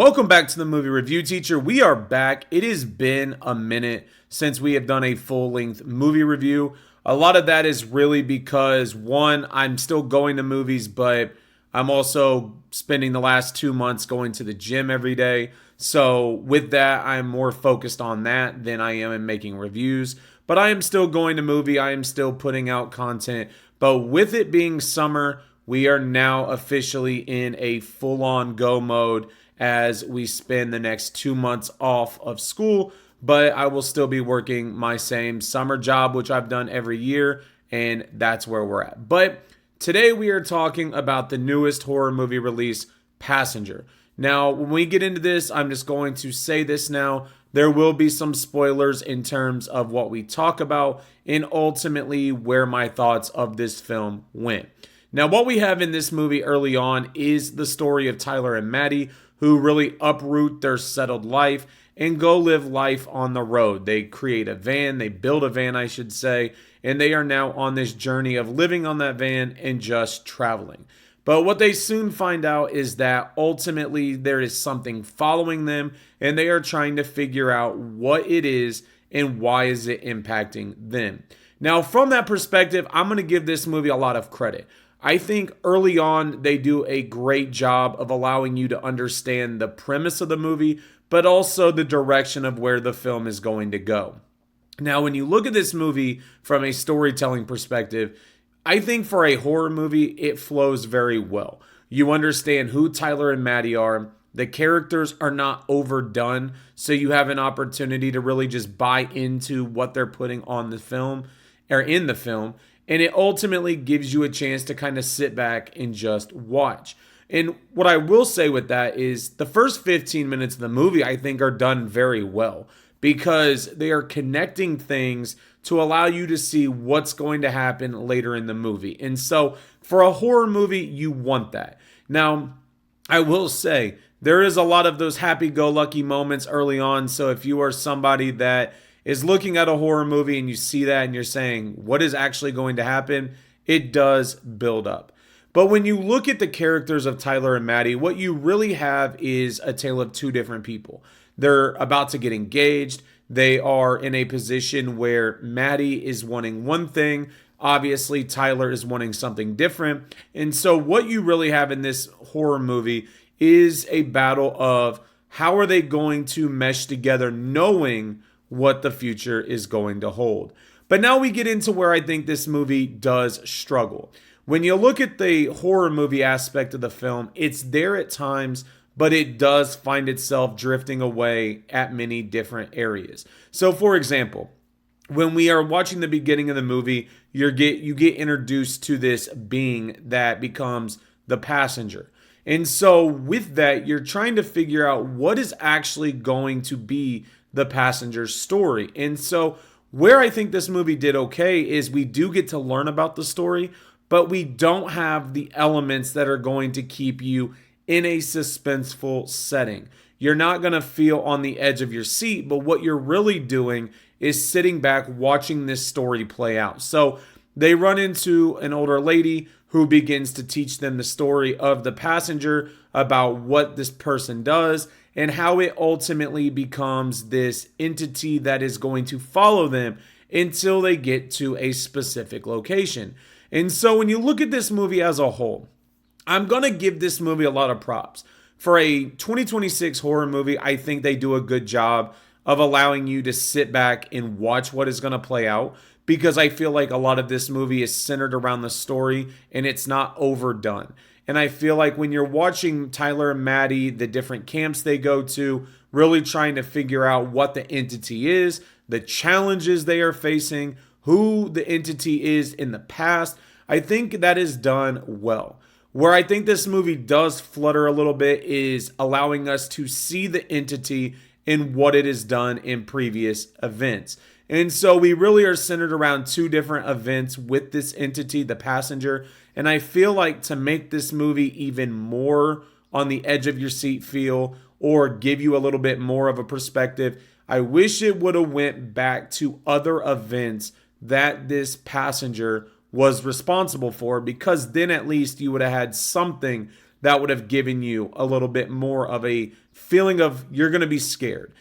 Welcome back to the Movie Review Teacher. We are back. It has been a minute since we have done a full-length movie review. A lot of that is really because, one, I'm still going to movies, but I'm also spending the last 2 months going to the gym every day. So with that, I'm more focused on that than I am in making reviews. But I am still going to movie. I am still putting out content. But with it being summer, we are now officially in a full-on go mode as we spend the next 2 months off of school, but I will still be working my same summer job, which I've done every year, and that's where we're at. But today we are talking about the newest horror movie release, Passenger. Now, when we get into this, I'm just going to say this now. There will be some spoilers in terms of what we talk about and ultimately where my thoughts of this film went. Now, what we have in this movie early on is the story of Tyler and Maddie, who really uproot their settled life and go live life on the road. They create a van, they build a van, I should say, and they are now on this journey of living on that van and just traveling. But what they soon find out is that ultimately there is something following them, and they are trying to figure out what it is and why is it impacting them. Now, from that perspective, I'm going to give this movie a lot of credit. I think early on, they do a great job of allowing you to understand the premise of the movie, but also the direction of where the film is going to go. Now, when you look at this movie from a storytelling perspective, I think for a horror movie, it flows very well. You understand who Tyler and Maddie are. The characters are not overdone, so you have an opportunity to really just buy into what they're putting on the film or in the film. And it ultimately gives you a chance to kind of sit back and just watch. And what I will say with that is the first 15 minutes of the movie, I think, are done very well because they are connecting things to allow you to see what's going to happen later in the movie. And so for a horror movie, you want that. Now, I will say there is a lot of those happy-go-lucky moments early on. So if you are somebody that is looking at a horror movie and you see that and you're saying, what is actually going to happen? It does build up. But when you look at the characters of Tyler and Maddie, what you really have is a tale of two different people. They're about to get engaged. They are in a position where Maddie is wanting one thing. Obviously, Tyler is wanting something different. And so what you really have in this horror movie is a battle of how are they going to mesh together knowing what the future is going to hold. But now we get into where I think this movie does struggle. When you look at the horror movie aspect of the film, it's there at times, but it does find itself drifting away at many different areas. So for example, when we are watching the beginning of the movie, you get introduced to this being that becomes the passenger. And so with that, you're trying to figure out what is actually going to be the passenger's story. And so where I think this movie did okay is we do get to learn about the story, but we don't have the elements that are going to keep you in a suspenseful setting. You're not going to feel on the edge of your seat, but what you're really doing is sitting back watching this story play out. So they run into an older lady who begins to teach them the story of the passenger about what this person does and how it ultimately becomes this entity that is going to follow them until they get to a specific location. And so when you look at this movie as a whole, I'm going to give this movie a lot of props. For a 2026 horror movie, I think they do a good job of allowing you to sit back and watch what is going to play out, because I feel like a lot of this movie is centered around the story and it's not overdone. And I feel like when you're watching Tyler and Maddie, the different camps they go to, really trying to figure out what the entity is, the challenges they are facing, who the entity is in the past, I think that is done well. Where I think this movie does flutter a little bit is allowing us to see the entity in what it has done in previous events. And so we really are centered around two different events with this entity, the passenger. And I feel like to make this movie even more on the edge of your seat feel or give you a little bit more of a perspective, I wish it would have went back to other events that this passenger was responsible for, because then at least you would have had something that would have given you a little bit more of a feeling of you're going to be scared.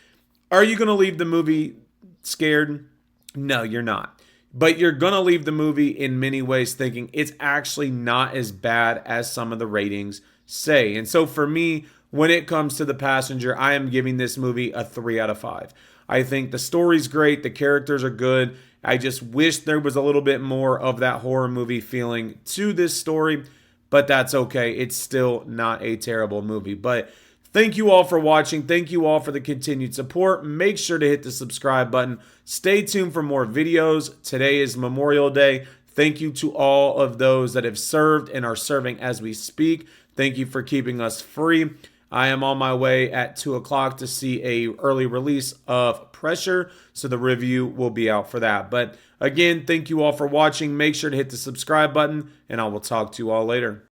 Are you going to leave the movie scared? No, you're not. But you're going to leave the movie in many ways thinking it's actually not as bad as some of the ratings say. And so for me, when it comes to The Passenger, I am giving this movie a 3 out of 5. I think the story's great, the characters are good. I just wish there was a little bit more of that horror movie feeling to this story, but that's okay. It's still not a terrible movie. But thank you all for watching. Thank you all for the continued support. Make sure to hit the subscribe button. Stay tuned for more videos. Today is Memorial Day. Thank you to all of those that have served and are serving as we speak. Thank you for keeping us free. I am on my way at 2 o'clock to see a early release of Pressure, so the review will be out for that. But again, thank you all for watching. Make sure to hit the subscribe button, and I will talk to you all later.